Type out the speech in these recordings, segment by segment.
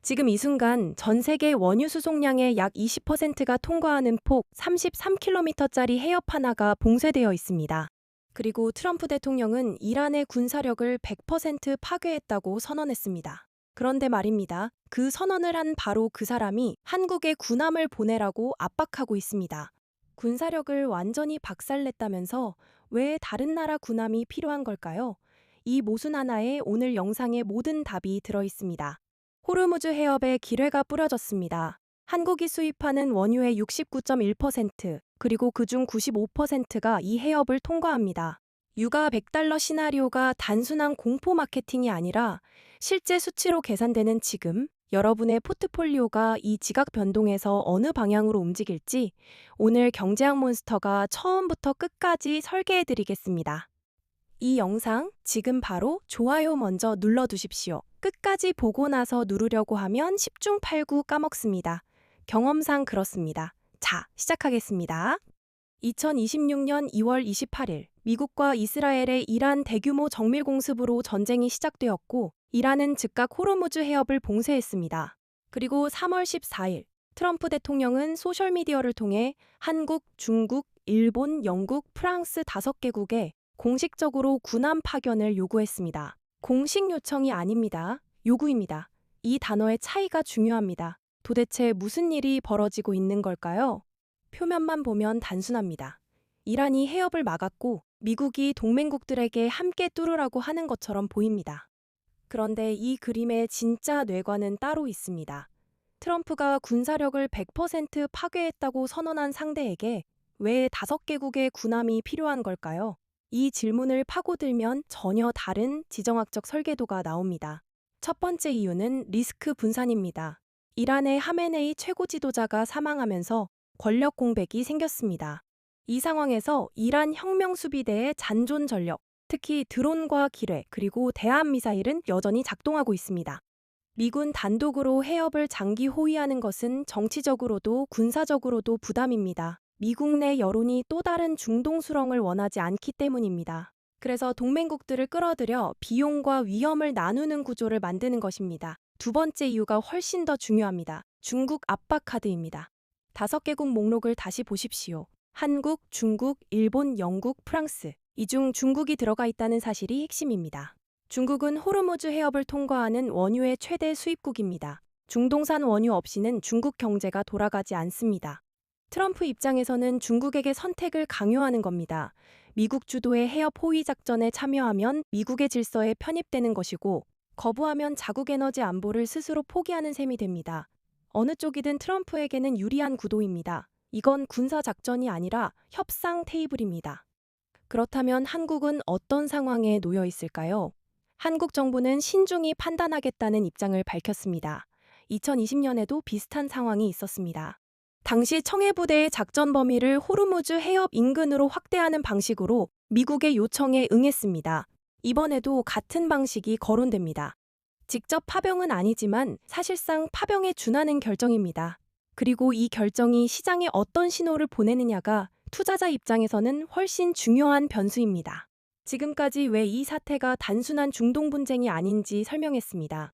지금 이 순간 전 세계 원유 수송량의 약 20%가 통과하는 폭 33km짜리 해협 하나가 봉쇄되어 있습니다. 그리고 트럼프 대통령은 이란의 군사력을 100% 파괴했다고 선언했습니다. 그런데 말입니다. 그 선언을 한 바로 그 사람이 한국에 군함을 보내라고 압박하고 있습니다. 군사력을 완전히 박살냈다면서 왜 다른 나라 군함이 필요한 걸까요? 이 모순 하나에 오늘 영상의 모든 답이 들어 있습니다. 호르무즈 해협에 기뢰가 뿌려졌습니다. 한국이 수입하는 원유의 69.1%, 그리고 그중 95%가 이 해협을 통과합니다. 유가 $100 시나리오가 단순한 공포 마케팅이 아니라 실제 수치로 계산되는 지금, 여러분의 포트폴리오가 이 지각 변동에서 어느 방향으로 움직일지 오늘 경제학 몬스터가 처음부터 끝까지 설계해 드리겠습니다. 이 영상 지금 바로 좋아요 먼저 눌러두십시오. 끝까지 보고 나서 누르려고 하면 10중 8구 까먹습니다. 경험상 그렇습니다. 자, 시작하겠습니다. 2026년 2월 28일, 미국과 이스라엘의 이란 대규모 정밀 공습으로 전쟁이 시작되었고, 이란은 즉각 호르무즈 해협을 봉쇄했습니다. 그리고 3월 14일, 트럼프 대통령은 소셜미디어를 통해 한국, 중국, 일본, 영국, 프랑스 5개국에 공식적으로 군함 파견을 요구했습니다. 공식 요청이 아닙니다. 요구입니다. 이 단어의 차이가 중요합니다. 도대체 무슨 일이 벌어지고 있는 걸까요? 표면만 보면 단순합니다. 이란이 해협을 막았고 미국이 동맹국들에게 함께 뚫으라고 하는 것처럼 보입니다. 그런데 이 그림의 진짜 뇌관은 따로 있습니다. 트럼프가 군사력을 100% 파괴했다고 선언한 상대에게 왜 5개국의 군함이 필요한 걸까요? 이 질문을 파고들면 전혀 다른 지정학적 설계도가 나옵니다. 첫 번째 이유는 리스크 분산입니다. 이란의 하메네이 최고 지도자가 사망하면서 권력 공백이 생겼습니다. 이 상황에서 이란 혁명수비대의 잔존 전력, 특히 드론과 기뢰 그리고 대함미사일은 여전히 작동하고 있습니다. 미군 단독으로 해협을 장기 호위하는 것은 정치적으로도 군사적으로도 부담입니다. 미국 내 여론이 또 다른 중동 수렁을 원하지 않기 때문입니다. 그래서 동맹국들을 끌어들여 비용과 위험을 나누는 구조를 만드는 것입니다. 두 번째 이유가 훨씬 더 중요합니다. 중국 압박 카드입니다. 5개국 목록을 다시 보십시오. 한국, 중국, 일본, 영국, 프랑스. 이 중 중국이 들어가 있다는 사실이 핵심입니다. 중국은 호르무즈 해협을 통과하는 원유의 최대 수입국입니다. 중동산 원유 없이는 중국 경제가 돌아가지 않습니다. 트럼프 입장에서는 중국에게 선택을 강요하는 겁니다. 미국 주도의 해협 호위 작전에 참여하면 미국의 질서에 편입되는 것이고, 거부하면 자국 에너지 안보를 스스로 포기하는 셈이 됩니다. 어느 쪽이든 트럼프에게는 유리한 구도입니다. 이건 군사 작전이 아니라 협상 테이블입니다. 그렇다면 한국은 어떤 상황에 놓여 있을까요? 한국 정부는 신중히 판단하겠다는 입장을 밝혔습니다. 2020년에도 비슷한 상황이 있었습니다. 당시 청해부대의 작전 범위를 호르무즈 해협 인근으로 확대하는 방식으로 미국의 요청에 응했습니다. 이번에도 같은 방식이 거론됩니다. 직접 파병은 아니지만 사실상 파병에 준하는 결정입니다. 그리고 이 결정이 시장에 어떤 신호를 보내느냐가 투자자 입장에서는 훨씬 중요한 변수입니다. 지금까지 왜 이 사태가 단순한 중동 분쟁이 아닌지 설명했습니다.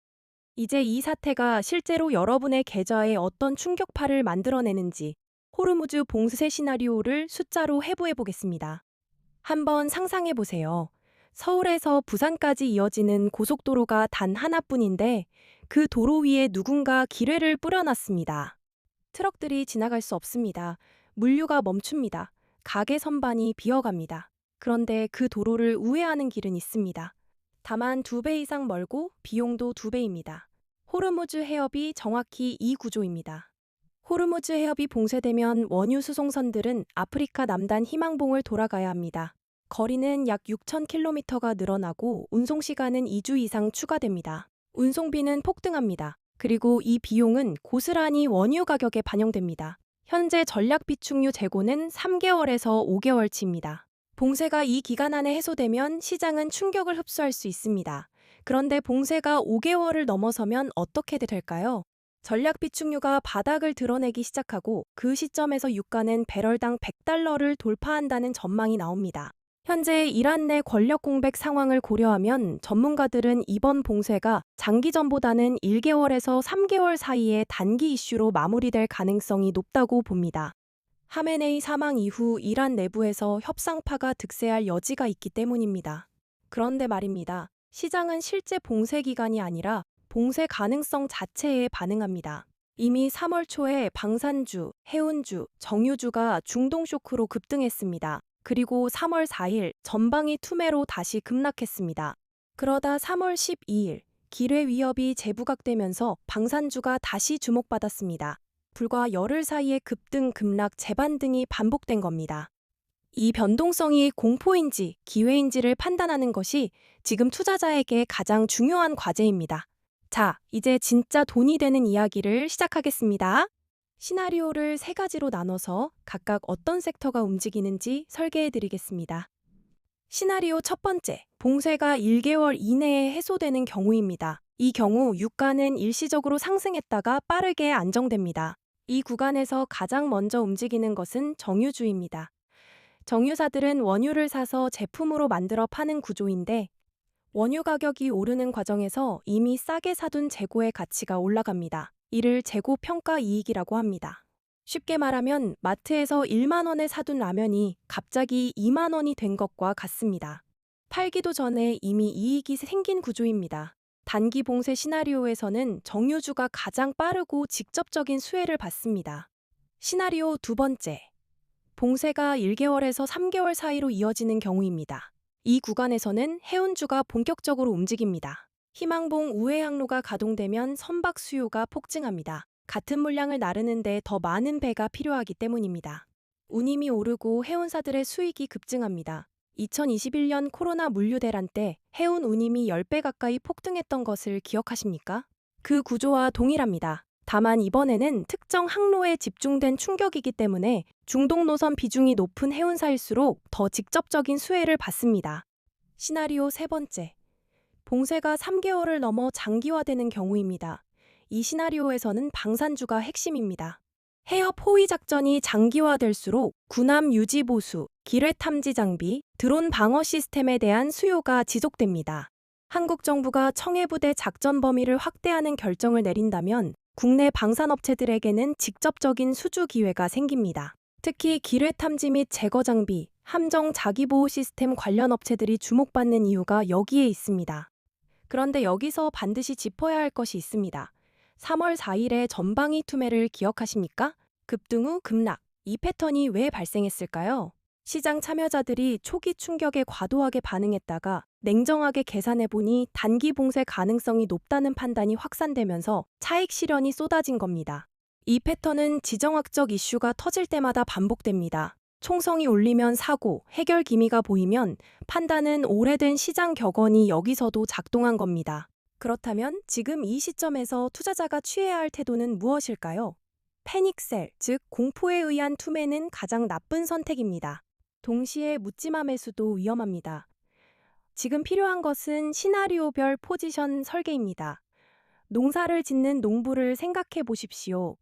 이제 이 사태가 실제로 여러분의 계좌에 어떤 충격파를 만들어내는지 호르무즈 봉쇄 시나리오를 숫자로 해부해 보겠습니다. 한번 상상해 보세요. 서울에서 부산까지 이어지는 고속도로가 단 하나뿐인데 그 도로 위에 누군가 기뢰를 뿌려놨습니다. 트럭들이 지나갈 수 없습니다. 물류가 멈춥니다. 가게 선반이 비어갑니다. 그런데 그 도로를 우회하는 길은 있습니다. 다만 2배 이상 멀고 비용도 2배입니다. 호르무즈 해협이 정확히 이 구조입니다. 호르무즈 해협이 봉쇄되면 원유 수송선들은 아프리카 남단 희망봉을 돌아가야 합니다. 거리는 약 6,000km가 늘어나고 운송시간은 2주 이상 추가됩니다. 운송비는 폭등합니다. 그리고 이 비용은 고스란히 원유 가격에 반영됩니다. 현재 전략 비축유 재고는 3개월에서 5개월치입니다. 봉쇄가 이 기간 안에 해소되면 시장은 충격을 흡수할 수 있습니다. 그런데 봉쇄가 5개월을 넘어서면 어떻게 될까요? 전략 비축유가 바닥을 드러내기 시작하고 그 시점에서 유가는 배럴당 $100를 돌파한다는 전망이 나옵니다. 현재 이란 내 권력 공백 상황을 고려하면 전문가들은 이번 봉쇄가 장기전보다는 1개월에서 3개월 사이의 단기 이슈로 마무리될 가능성이 높다고 봅니다. 하메네이 사망 이후 이란 내부에서 협상파가 득세할 여지가 있기 때문입니다. 그런데 말입니다. 시장은 실제 봉쇄 기간이 아니라 봉쇄 가능성 자체에 반응합니다. 이미 3월 초에 방산주, 해운주, 정유주가 중동 쇼크로 급등했습니다. 그리고 3월 4일 전방위 투매로 다시 급락했습니다. 그러다 3월 12일 기뢰 위협이 재부각되면서 방산주가 다시 주목받았습니다. 불과 열흘 사이에 급등, 급락, 재반등이 반복된 겁니다. 이 변동성이 공포인지 기회인지를 판단하는 것이 지금 투자자에게 가장 중요한 과제입니다. 자, 이제 진짜 돈이 되는 이야기를 시작하겠습니다. 시나리오를 3가지로 나눠서 각각 어떤 섹터가 움직이는지 설계해 드리겠습니다. 시나리오 첫 번째, 봉쇄가 1개월 이내에 해소되는 경우입니다. 이 경우 유가는 일시적으로 상승했다가 빠르게 안정됩니다. 이 구간에서 가장 먼저 움직이는 것은 정유주입니다. 정유사들은 원유를 사서 제품으로 만들어 파는 구조인데 원유 가격이 오르는 과정에서 이미 싸게 사둔 재고의 가치가 올라갑니다. 이를 재고 평가 이익이라고 합니다. 쉽게 말하면 마트에서 1만 원에 사둔 라면이 갑자기 2만 원이 된 것과 같습니다. 팔기도 전에 이미 이익이 생긴 구조입니다. 단기 봉쇄 시나리오에서는 정유주가 가장 빠르고 직접적인 수혜를 받습니다. 시나리오 두 번째, 봉쇄가 1개월에서 3개월 사이로 이어지는 경우입니다. 이 구간에서는 해운주가 본격적으로 움직입니다. 희망봉 우회 항로가 가동되면 선박 수요가 폭증합니다. 같은 물량을 나르는데 더 많은 배가 필요하기 때문입니다. 운임이 오르고 해운사들의 수익이 급증합니다. 2021년 코로나 물류 대란 때 해운 운임이 10배 가까이 폭등했던 것을 기억하십니까? 그 구조와 동일합니다. 다만 이번에는 특정 항로에 집중된 충격이기 때문에 중동 노선 비중이 높은 해운사일수록 더 직접적인 수혜를 받습니다. 시나리오 세 번째, 봉쇄가 3개월을 넘어 장기화되는 경우입니다. 이 시나리오에서는 방산주가 핵심입니다. 해협 호위 작전이 장기화될수록 군함 유지 보수, 기뢰 탐지 장비, 드론 방어 시스템에 대한 수요가 지속됩니다. 한국 정부가 청해부대 작전 범위를 확대하는 결정을 내린다면 국내 방산업체들에게는 직접적인 수주 기회가 생깁니다. 특히 기뢰 탐지 및 제거 장비, 함정 자기보호 시스템 관련 업체들이 주목받는 이유가 여기에 있습니다. 그런데 여기서 반드시 짚어야 할 것이 있습니다. 3월 4일의 전방위 투매를 기억하십니까? 급등 후 급락. 이 패턴이 왜 발생했을까요? 시장 참여자들이 초기 충격에 과도하게 반응했다가 냉정하게 계산해보니 단기 봉쇄 가능성이 높다는 판단이 확산되면서 차익 실현이 쏟아진 겁니다. 이 패턴은 지정학적 이슈가 터질 때마다 반복됩니다. 총성이 울리면 사고, 해결 기미가 보이면 판단은 오래된 시장 격언이 여기서도 작동한 겁니다. 그렇다면 지금 이 시점에서 투자자가 취해야 할 태도는 무엇일까요? 패닉셀, 즉 공포에 의한 투매는 가장 나쁜 선택입니다. 동시에 묻지마 매수도 위험합니다. 지금 필요한 것은 시나리오별 포지션 설계입니다. 농사를 짓는 농부를 생각해 보십시오.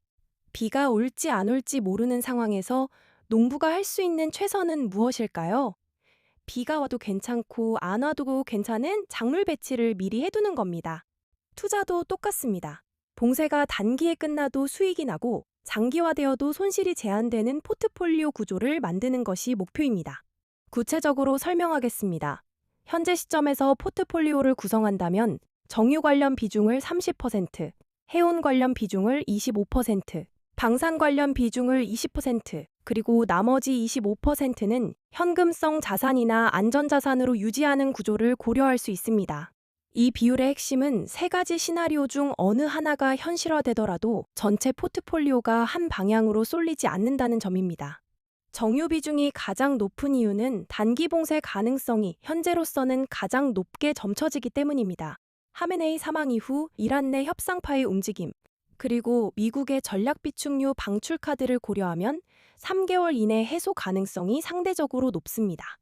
비가 올지 안 올지 모르는 상황에서 농부가 할 수 있는 최선은 무엇일까요? 비가 와도 괜찮고 안 와도 괜찮은 작물 배치를 미리 해두는 겁니다. 투자도 똑같습니다. 봉쇄가 단기에 끝나도 수익이 나고 장기화되어도 손실이 제한되는 포트폴리오 구조를 만드는 것이 목표입니다. 구체적으로 설명하겠습니다. 현재 시점에서 포트폴리오를 구성한다면 정유 관련 비중을 30%, 해운 관련 비중을 25%, 방산 관련 비중을 20%, 그리고 나머지 25%는 현금성 자산이나 안전자산으로 유지하는 구조를 고려할 수 있습니다. 이 비율의 핵심은 3가지 시나리오 중 어느 하나가 현실화되더라도 전체 포트폴리오가 한 방향으로 쏠리지 않는다는 점입니다. 정유 비중이 가장 높은 이유는 단기 봉쇄 가능성이 현재로서는 가장 높게 점쳐지기 때문입니다. 하메네이 사망 이후 이란 내 협상파의 움직임, 그리고 미국의 전략 비축유 방출 카드를 고려하면 3개월 이내 해소 가능성이 상대적으로 높습니다.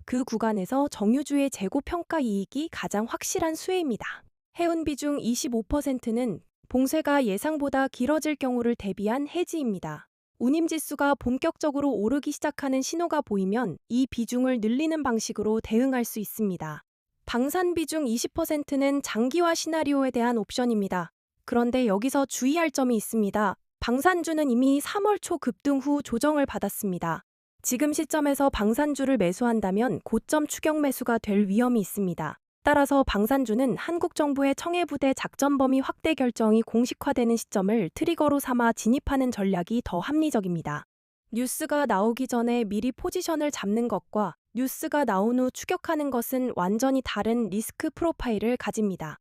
그 구간에서 정유주의 재고 평가 이익이 가장 확실한 수혜입니다. 해운 비중 25%는 봉쇄가 예상보다 길어질 경우를 대비한 해지입니다. 운임지수가 본격적으로 오르기 시작하는 신호가 보이면 이 비중을 늘리는 방식으로 대응할 수 있습니다. 방산 비중 20%는 장기화 시나리오에 대한 옵션입니다. 그런데 여기서 주의할 점이 있습니다. 방산주는 이미 3월 초 급등 후 조정을 받았습니다. 지금 시점에서 방산주를 매수한다면 고점 추격 매수가 될 위험이 있습니다. 따라서 방산주는 한국 정부의 청해부대 작전 범위 확대 결정이 공식화되는 시점을 트리거로 삼아 진입하는 전략이 더 합리적입니다. 뉴스가 나오기 전에 미리 포지션을 잡는 것과 뉴스가 나온 후 추격하는 것은 완전히 다른 리스크 프로파일을 가집니다.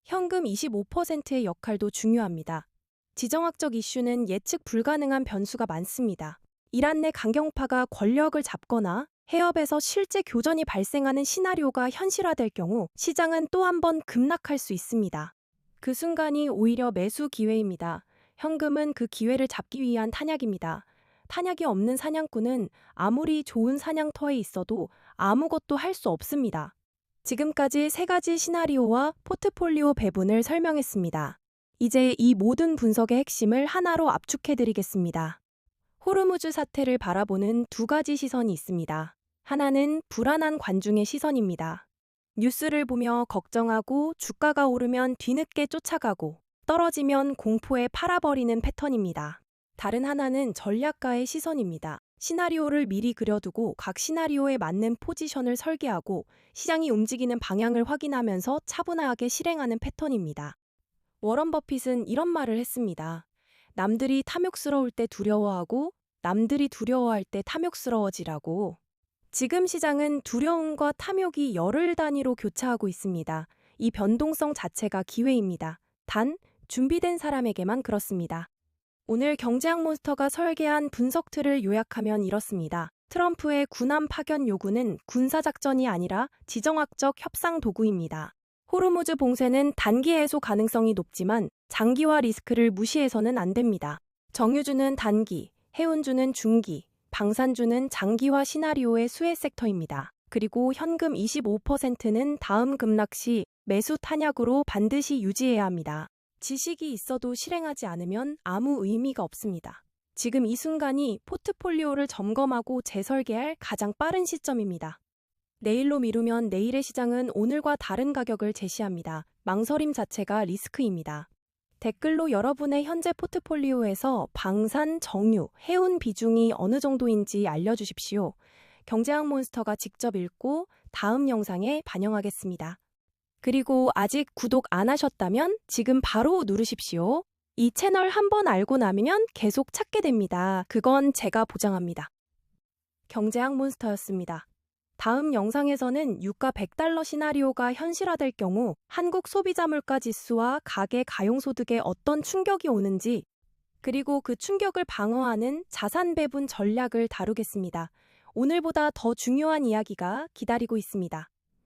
현금 25%의 역할도 중요합니다. 지정학적 이슈는 예측 불가능한 변수가 많습니다. 이란 내 강경파가 권력을 잡거나 해협에서 실제 교전이 발생하는 시나리오가 현실화될 경우 시장은 또 한 번 급락할 수 있습니다. 그 순간이 오히려 매수 기회입니다. 현금은 그 기회를 잡기 위한 탄약입니다. 탄약이 없는 사냥꾼은 아무리 좋은 사냥터에 있어도 아무것도 할 수 없습니다. 지금까지 3가지 시나리오와 포트폴리오 배분을 설명했습니다. 이제 이 모든 분석의 핵심을 하나로 압축해드리겠습니다. 호르무즈 사태를 바라보는 2가지 시선이 있습니다. 하나는 불안한 관중의 시선입니다. 뉴스를 보며 걱정하고 주가가 오르면 뒤늦게 쫓아가고 떨어지면 공포에 팔아버리는 패턴입니다. 다른 하나는 전략가의 시선입니다. 시나리오를 미리 그려두고 각 시나리오에 맞는 포지션을 설계하고 시장이 움직이는 방향을 확인하면서 차분하게 실행하는 패턴입니다. 워런 버핏은 이런 말을 했습니다. 남들이 탐욕스러울 때 두려워하고 남들이 두려워할 때 탐욕스러워지라고. 지금 시장은 두려움과 탐욕이 열흘 단위로 교차하고 있습니다. 이 변동성 자체가 기회입니다. 단, 준비된 사람에게만 그렇습니다. 오늘 경제학 몬스터가 설계한 분석 틀을 요약하면 이렇습니다. 트럼프의 군함 파견 요구는 군사작전이 아니라 지정학적 협상 도구입니다. 호르무즈 봉쇄는 단기 해소 가능성이 높지만 장기화 리스크를 무시해서는 안 됩니다. 정유주는 단기, 해운주는 중기, 방산주는 장기화 시나리오의 수혜 섹터입니다. 그리고 현금 25%는 다음 급락 시 매수 탄약으로 반드시 유지해야 합니다. 지식이 있어도 실행하지 않으면 아무 의미가 없습니다. 지금 이 순간이 포트폴리오를 점검하고 재설계할 가장 빠른 시점입니다. 내일로 미루면 내일의 시장은 오늘과 다른 가격을 제시합니다. 망설임 자체가 리스크입니다. 댓글로 여러분의 현재 포트폴리오에서 방산, 정유, 해운 비중이 어느 정도인지 알려주십시오. 경제학 몬스터가 직접 읽고 다음 영상에 반영하겠습니다. 그리고 아직 구독 안 하셨다면 지금 바로 누르십시오. 이 채널 한번 알고 나면 계속 찾게 됩니다. 그건 제가 보장합니다. 경제학 몬스터였습니다. 다음 영상에서는 유가 100달러 시나리오가 현실화될 경우 한국 소비자 물가 지수와 가계 가용소득에 어떤 충격이 오는지, 그리고 그 충격을 방어하는 자산 배분 전략을 다루겠습니다. 오늘보다 더 중요한 이야기가 기다리고 있습니다.